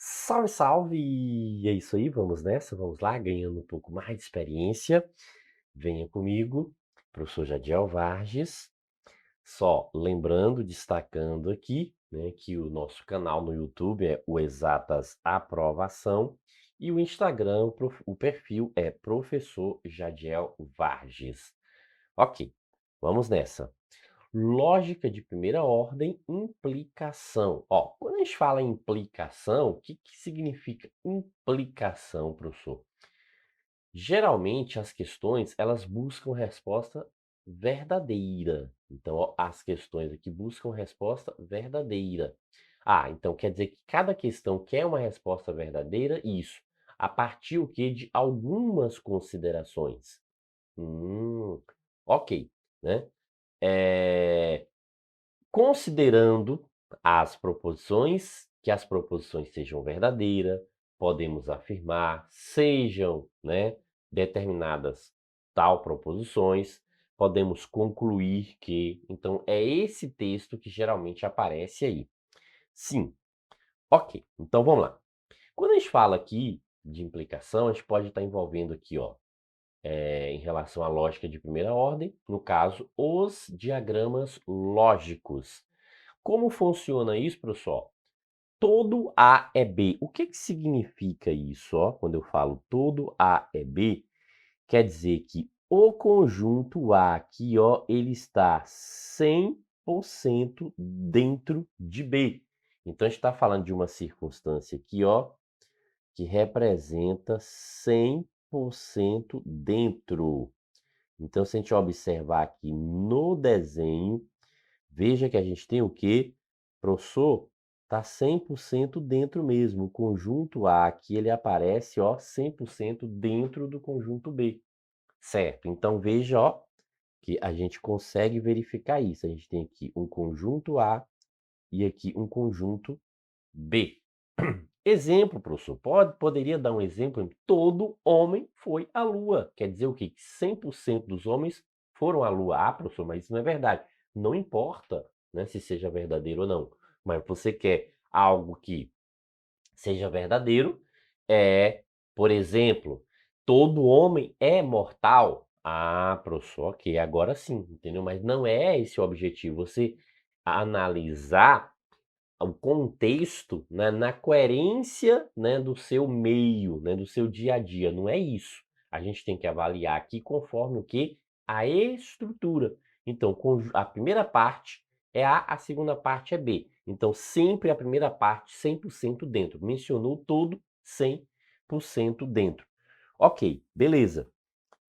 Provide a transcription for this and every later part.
Salve, salve! E é isso aí, vamos nessa, vamos lá, ganhando um pouco mais de experiência. Venha comigo, professor Jadiel Varges. Só lembrando, destacando aqui, né, que o nosso canal no YouTube é o Exatas Aprovação e o Instagram, o perfil é Professor Jadiel Varges. Ok, vamos nessa. Lógica de primeira ordem, implicação. Ó, quando a gente fala em implicação, o que significa implicação, professor? Geralmente as questões, elas buscam resposta verdadeira. Então, ó, as questões aqui buscam resposta verdadeira. Ah, então quer dizer que cada questão quer uma resposta verdadeira? Isso. A partir o quê? De algumas considerações. Ok, né? Eh, Considerando as proposições, que as proposições sejam verdadeiras, podemos afirmar, sejam, né, determinadas tal proposições, podemos concluir que, então é esse texto que geralmente aparece aí. Sim, ok, então vamos lá. Quando a gente fala aqui de implicação, a gente pode estar envolvendo aqui, ó, em relação à lógica de primeira ordem, no caso, os diagramas lógicos. Como funciona isso, professor? Todo A é B. O que significa isso, ó? Quando eu falo todo A é B, quer dizer que o conjunto A aqui, ó, ele está 100% dentro de B. Então, a gente está falando de uma circunstância aqui, ó, que representa 100% dentro. Então, se a gente observar aqui no desenho, veja que a gente tem o quê? Professor, tá 100% dentro mesmo. O conjunto A aqui, ele aparece, ó, 100% dentro do conjunto B, certo? Então veja, ó, que a gente consegue verificar isso. A gente tem aqui um conjunto A e aqui um conjunto B. Exemplo, professor, poderia dar um exemplo? Todo homem foi à Lua. Quer dizer o quê? Que 100% dos homens foram à Lua. Ah, professor, mas isso não é verdade. Não importa, né, se seja verdadeiro ou não. Mas você quer algo que seja verdadeiro, por exemplo, todo homem é mortal. Ah, professor, ok, agora sim, entendeu? Mas não é esse o objetivo. Você analisar o contexto, né, na coerência, né, do seu meio, né, do seu dia a dia, não é isso. A gente tem que avaliar aqui conforme o que? A estrutura. Então, a primeira parte é A segunda parte é B. Então, sempre a primeira parte 100% dentro. Mencionou todo 100% dentro. Ok, beleza.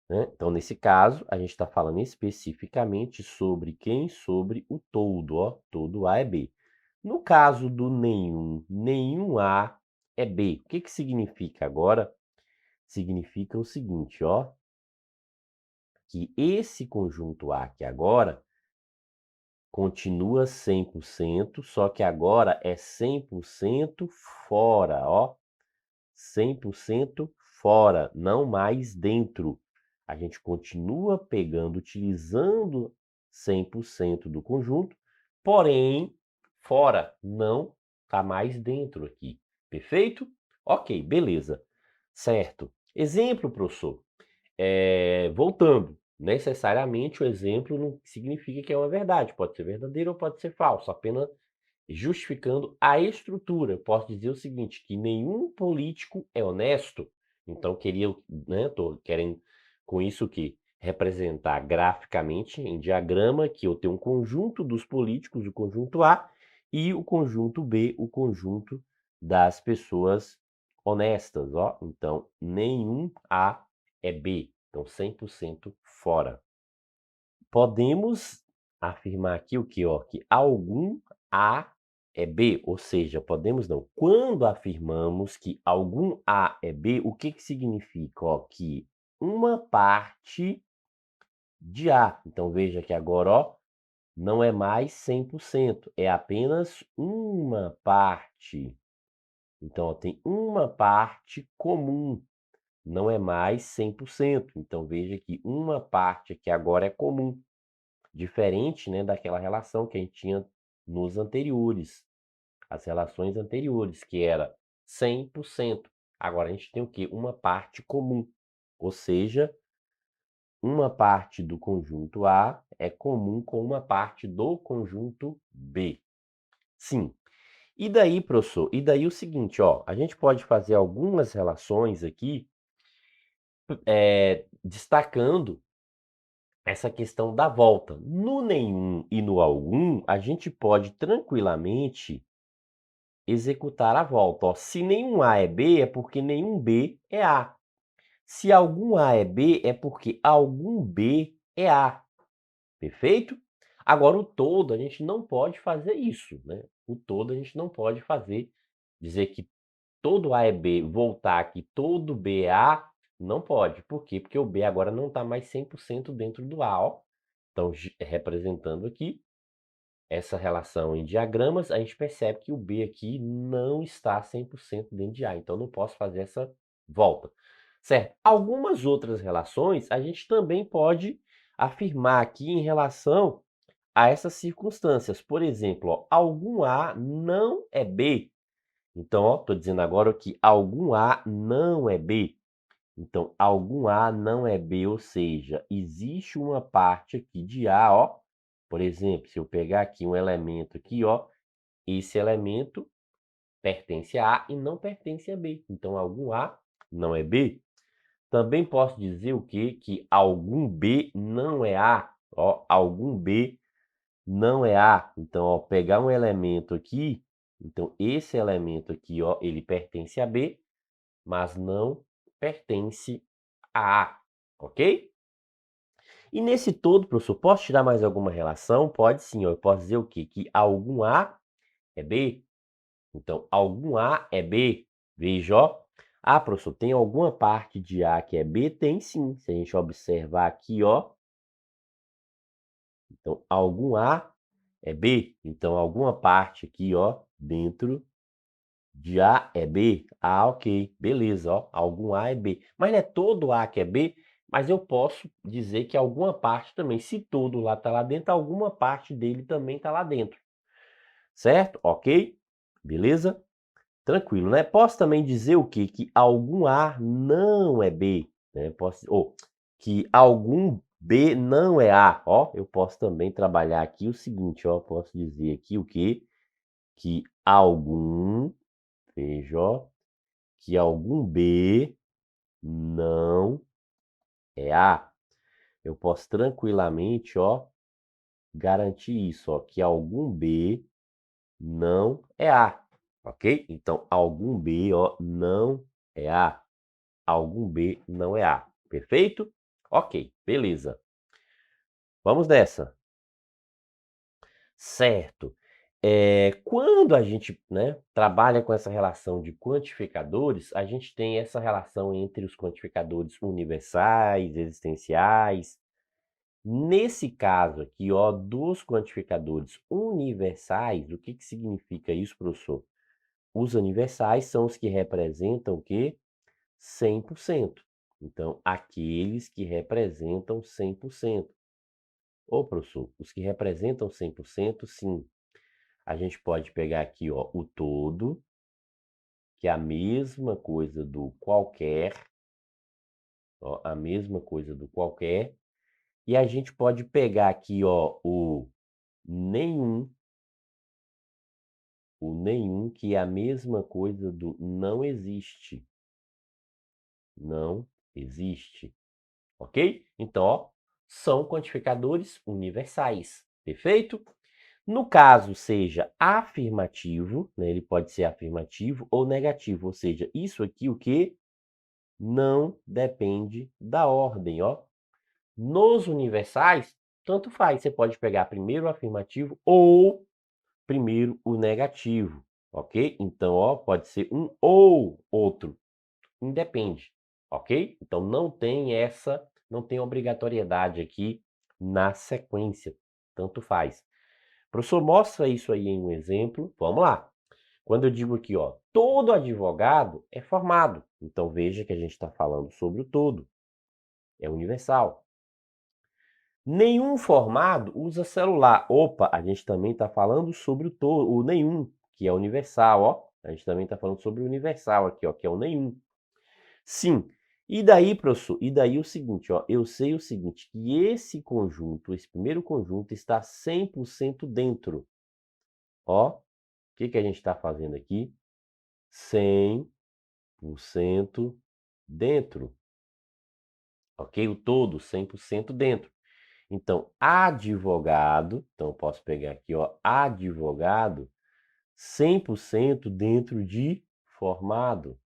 Né? Então, nesse caso, a gente está falando especificamente sobre quem? Sobre o todo, ó. Todo A é B. No caso do nenhum, nenhum A é B. O que significa agora? Significa o seguinte, ó, que esse conjunto A aqui agora continua 100%, só que agora é 100% fora, ó. 100% fora, não mais dentro. A gente continua pegando, utilizando 100% do conjunto, porém fora, não está mais dentro aqui. Perfeito? Ok, beleza. Certo. Exemplo, professor. Voltando, necessariamente o exemplo não significa que é uma verdade. Pode ser verdadeiro ou pode ser falso, apenas justificando a estrutura. Posso dizer o seguinte, que nenhum político é honesto, então queria, né, tô querendo com isso que representar graficamente em diagrama que eu tenho um conjunto dos políticos, o conjunto A, e o conjunto B, o conjunto das pessoas honestas, ó. Então, nenhum A é B, então 100% fora. Podemos afirmar aqui o que, ó, que algum A é B, ou seja, podemos não. Quando afirmamos que algum A é B, o que significa? Ó, que uma parte de A. Então veja que agora, ó, não é mais 100%, é apenas uma parte. Então, ó, tem uma parte comum, não é mais 100%. Então veja que uma parte aqui agora é comum. Diferente, né, daquela relação que a gente tinha nos anteriores, as relações anteriores, que era 100%. Agora a gente tem o quê? Uma parte comum, ou seja, uma parte do conjunto A é comum com uma parte do conjunto B. Sim. E daí, professor? E daí o seguinte, ó, a gente pode fazer algumas relações aqui, destacando essa questão da volta. No nenhum e no algum, a gente pode tranquilamente executar a volta. Ó, se nenhum A é B, é porque nenhum B é A. Se algum A é B, é porque algum B é A. Perfeito? Agora, o todo, a gente não pode fazer isso, né? O todo a gente não pode fazer, dizer que todo A é B, voltar que todo B é A, não pode. Por quê? Porque o B agora não está mais 100% dentro do A, ó. Então, representando aqui essa relação em diagramas, a gente percebe que o B aqui não está 100% dentro de A, então não posso fazer essa volta, certo? Algumas outras relações a gente também pode afirmar aqui em relação a essas circunstâncias. Por exemplo, ó, algum A não é B. Então, estou dizendo agora que algum A não é B. Então, algum A não é B, ou seja, existe uma parte aqui de A, ó. Por exemplo, se eu pegar aqui um elemento aqui, ó, esse elemento pertence a A e não pertence a B. Então, algum A não é B. Também posso dizer o quê? Que algum B não é A. Ó, algum B não é A. Então, ó, pegar um elemento aqui, então esse elemento aqui, ó, ele pertence a B, mas não pertence a A, ok? E nesse todo, professor, posso tirar mais alguma relação? Pode sim, ó, eu posso dizer o quê? Que algum A é B. Então, algum A é B. Veja, ó. Ah, professor, tem alguma parte de A que é B? Tem sim. Se a gente observar aqui, ó. Então, algum A é B. Então, alguma parte aqui, ó, dentro de A é B. Ah, ok. Beleza, ó. Algum A é B. Mas não é todo A que é B, mas eu posso dizer que alguma parte também. Se todo lá está lá dentro, alguma parte dele também está lá dentro. Certo? Ok? Beleza? Tranquilo, né? Posso também dizer o quê? Que algum A não é B, né? Ou que algum B não é A, ó. Eu posso também trabalhar aqui o seguinte, ó. Posso dizer aqui o quê? Que algum, veja, ó, que algum B não é A. Eu posso tranquilamente, ó, garantir isso, ó, que algum B não é A, ok? Então, algum B, ó, não é A. Algum B não é A. Perfeito? Ok, beleza. Vamos nessa. Certo. Quando a gente, né, trabalha com essa relação de quantificadores, a gente tem essa relação entre os quantificadores universais, existenciais. Nesse caso aqui, ó, dos quantificadores universais, o que que significa isso, professor? Os universais são os que representam o quê? 100%. Então, aqueles que representam 100%. Ô, professor, os que representam 100%, sim. A gente pode pegar aqui, ó, o todo, que é a mesma coisa do qualquer, ó, a mesma coisa do qualquer, e a gente pode pegar aqui, ó, o nenhum, que é a mesma coisa do não existe. Não existe. Ok? Então, ó, são quantificadores universais, perfeito? No caso seja afirmativo, né, ele pode ser afirmativo ou negativo, ou seja, isso aqui o que não depende da ordem, ó. Nos universais, tanto faz, você pode pegar primeiro o afirmativo ou primeiro o negativo, ok? Então, ó, pode ser um ou outro, independe, ok? Então não tem obrigatoriedade aqui na sequência, tanto faz. Professor, mostra isso aí em um exemplo. Vamos lá. Quando eu digo aqui, ó, todo advogado é formado. Então veja que a gente está falando sobre o todo, é universal. Nenhum formado usa celular. Opa, a gente também está falando sobre o todo, o nenhum, que é universal, ó. A gente também está falando sobre o universal aqui, ó, que é o nenhum. Sim. E daí, professor? E daí o seguinte, ó, eu sei o seguinte, que esse conjunto, esse primeiro conjunto está 100% dentro. Ó, o que que a gente está fazendo aqui? 100% dentro, ok? O todo 100% dentro. Então, advogado, então eu posso pegar aqui, ó, advogado, 100% dentro de formado.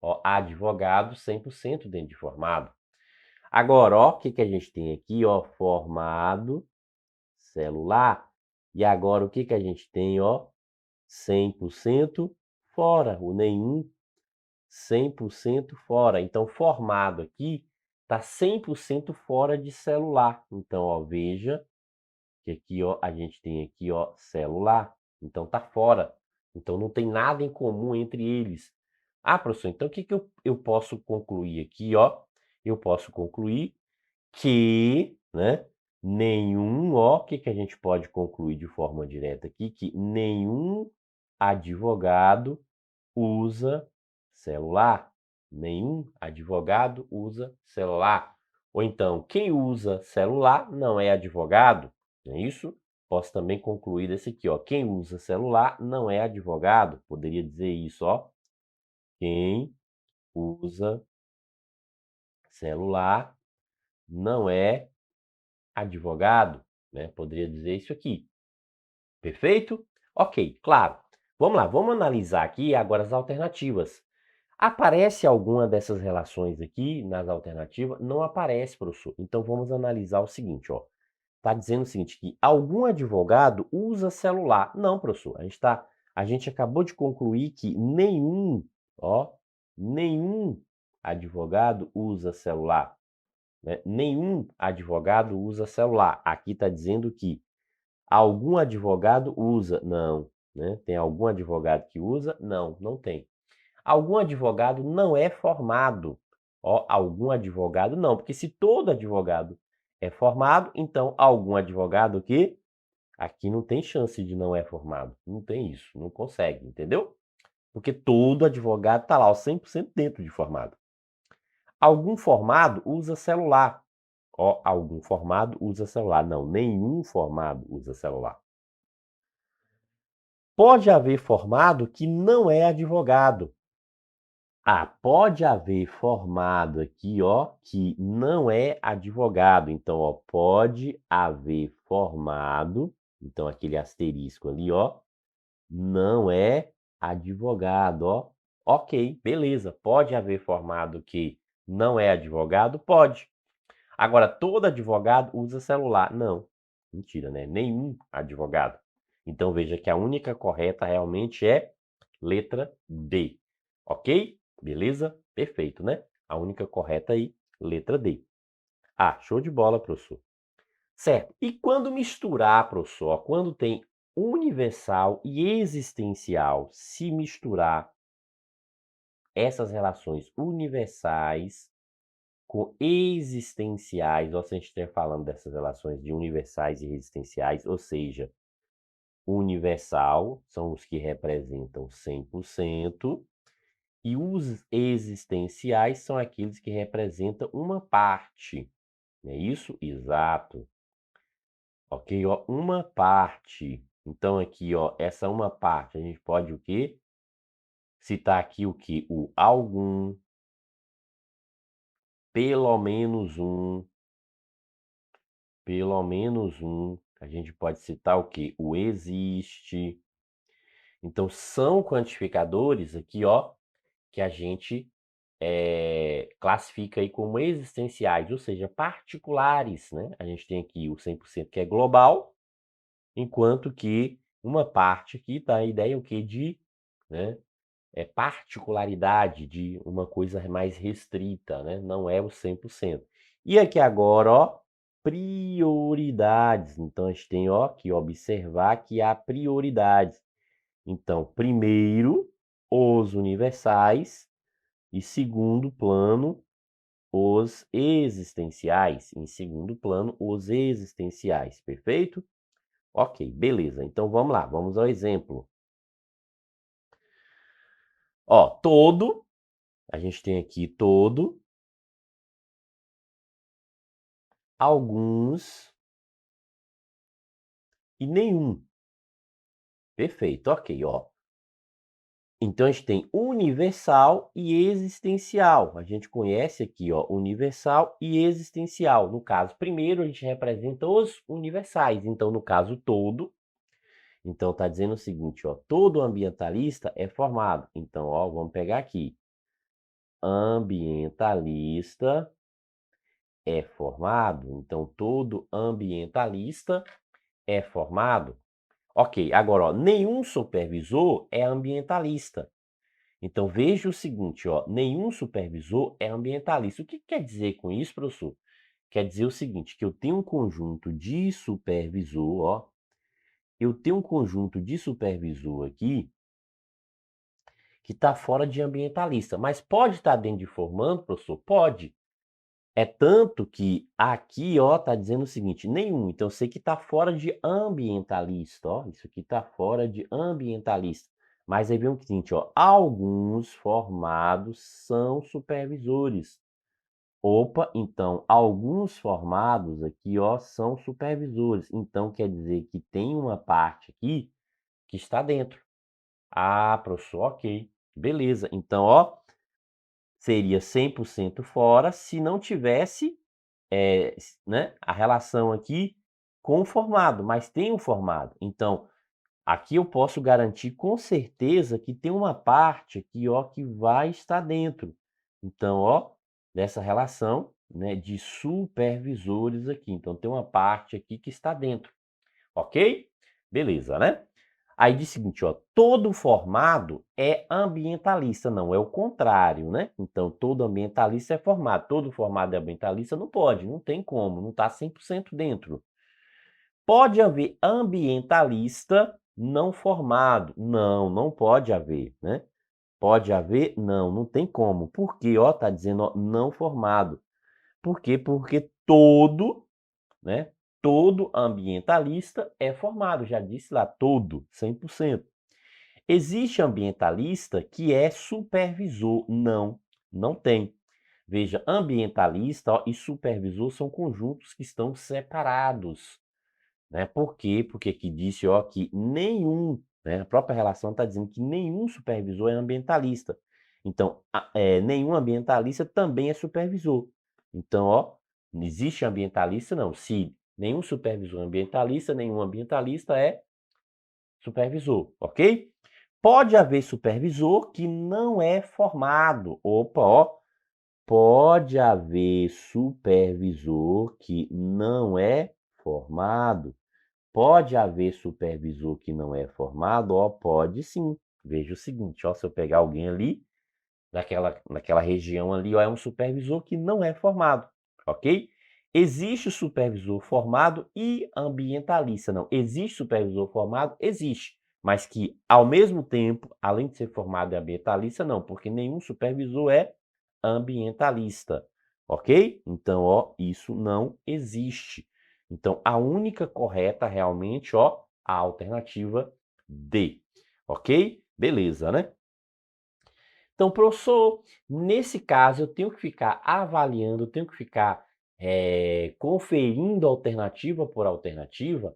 Ó, advogado, 100% dentro de formado. Agora, ó, o que que a gente tem aqui, ó, formado celular. E agora o que que a gente tem, ó, 100% fora, o nenhum 100% fora. Então, formado aqui tá 100% fora de celular. Então, ó, veja que aqui, ó, a gente tem aqui, ó, celular. Então tá fora. Então não tem nada em comum entre eles. Ah, professor, então o que que eu posso concluir aqui, ó? Eu posso concluir que, né, nenhum, ó, o que que a gente pode concluir de forma direta aqui? Que nenhum advogado usa celular. Nenhum advogado usa celular. Ou então, quem usa celular não é advogado, não é isso? Posso também concluir desse aqui, ó. Quem usa celular não é advogado. Poderia dizer isso, ó. Quem usa celular não é advogado, né? Poderia dizer isso aqui. Perfeito? Ok, claro. Vamos lá, vamos analisar aqui agora as alternativas. Aparece alguma dessas relações aqui nas alternativas? Não aparece, professor. Então vamos analisar o seguinte, ó. Está dizendo o seguinte, que algum advogado usa celular. Não, professor. A gente acabou de concluir que nenhum, ó, nenhum advogado usa celular, né? Nenhum advogado usa celular. Aqui está dizendo que algum advogado usa. Não, né? Tem algum advogado que usa? Não, não tem. Algum advogado não é formado. Ó, algum advogado não, porque se todo advogado é formado, então algum advogado que aqui não tem chance de não é formado. Não tem isso, não consegue, entendeu? Porque todo advogado está lá, ó, 100% dentro de formado. Algum formado usa celular. Ó, algum formado usa celular. Não, nenhum formado usa celular. Pode haver formado que não é advogado. Ah, pode haver formado aqui, ó, que não é advogado. Então, ó, pode haver formado, então aquele asterisco ali, ó, não é advogado, ó. Ok, beleza. Pode haver formado que não é advogado? Pode. Agora, todo advogado usa celular? Não. Mentira, né? Nenhum advogado. Então, veja que a única correta realmente é letra D. Ok? Beleza? Perfeito, né? A única correta aí, letra D. Ah, show de bola, professor. Certo. E quando misturar, professor, quando tem universal e existencial, se misturar essas relações universais com existenciais, ou se a gente estiver falando dessas relações de universais e existenciais, ou seja, universal são os que representam 100%, e os existenciais são aqueles que representam uma parte. Não é isso? Exato. Ok, ó, uma parte. Então aqui, ó, essa uma parte, a gente pode o quê? Citar aqui o que? O algum, pelo menos um, pelo menos um. A gente pode citar o que? O existe. Então são quantificadores aqui, ó, que a gente classifica aí como existenciais, ou seja, particulares, né? A gente tem aqui o 100% que é global, enquanto que uma parte aqui tá a ideia o quê? De, né, particularidade de uma coisa mais restrita, né? Não é o 100%. E aqui agora, ó, prioridades. Então a gente tem, ó, que observar que há prioridades. Então, primeiro, os universais e segundo plano, os existenciais. Em segundo plano, os existenciais. Perfeito? Ok, beleza. Então vamos lá, vamos ao exemplo. Ó, todo, a gente tem aqui todo, alguns e nenhum. Perfeito, ok, ó. Então a gente tem universal e existencial. A gente conhece aqui, ó, universal e existencial. No caso, primeiro a gente representa os universais. Então, no caso todo, então tá dizendo o seguinte, ó, todo ambientalista é formado. Então, ó, vamos pegar aqui. Ambientalista é formado. Então, todo ambientalista é formado. Ok, agora, ó, nenhum supervisor é ambientalista. Então, veja o seguinte, ó, nenhum supervisor é ambientalista. O que quer dizer com isso, professor? Quer dizer o seguinte, que eu tenho um conjunto de supervisor, ó, eu tenho um conjunto de supervisor aqui que está fora de ambientalista, mas pode estar dentro de formando, professor? Pode. É tanto que aqui, ó, tá dizendo o seguinte, nenhum. Então, eu sei que está fora de ambientalista, ó. Isso aqui está fora de ambientalista. Mas aí vem o seguinte, ó, alguns formados são supervisores. Opa, então, alguns formados aqui, ó, são supervisores. Então, quer dizer que tem uma parte aqui que está dentro. Ah, professor, ok. Beleza. Então, ó, seria 100% fora se não tivesse né, a relação aqui com o formado, mas tem um formado. Então, aqui eu posso garantir com certeza que tem uma parte aqui, ó, que vai estar dentro. Então, ó, dessa relação, né, de supervisores aqui. Então, tem uma parte aqui que está dentro, ok? Beleza, né? Aí diz o seguinte, ó, todo formado é ambientalista, não é o contrário, né? Então, todo ambientalista é formado, todo formado é ambientalista, não pode, não tem como, não está 100% dentro. Pode haver ambientalista não formado? Não, não pode haver, né? Pode haver? Não, não tem como. Por quê? Ó, tá dizendo, ó, não formado. Por quê? Porque todo, né? Todo ambientalista é formado, já disse lá, todo, 100%. Existe ambientalista que é supervisor? Não, não tem. Veja, ambientalista, ó, e supervisor são conjuntos que estão separados, né? Por quê? Porque aqui disse, ó, que nenhum, né, a própria relação está dizendo que nenhum supervisor é ambientalista. Então, nenhum ambientalista também é supervisor. Então, ó, não existe ambientalista, não. Se nenhum supervisor é ambientalista, nenhum ambientalista é supervisor, ok? Pode haver supervisor que não é formado. Opa, ó, pode haver supervisor que não é formado. Pode haver supervisor que não é formado? Ó, pode sim. Veja o seguinte, ó, se eu pegar alguém ali, naquela região ali, ó, é um supervisor que não é formado, ok? Existe o supervisor formado e ambientalista, não. Existe supervisor formado? Existe, mas que, ao mesmo tempo, além de ser formado e ambientalista, não, porque nenhum supervisor é ambientalista, ok? Então, ó, isso não existe. Então, a única correta realmente, ó, a alternativa D, ok? Beleza, né? Então, professor, nesse caso eu tenho que ficar avaliando, eu tenho que ficar conferindo alternativa por alternativa.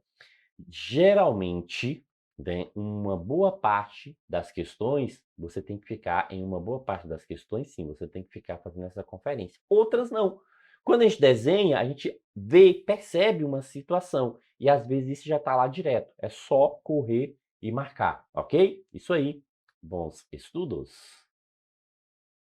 Geralmente, né, uma boa parte das questões, você tem que ficar em uma boa parte das questões, sim, você tem que ficar fazendo essa conferência. Outras não. Quando a gente desenha, a gente vê, percebe uma situação e às vezes isso já está lá direto. É só correr e marcar, ok? Isso aí. Bons estudos!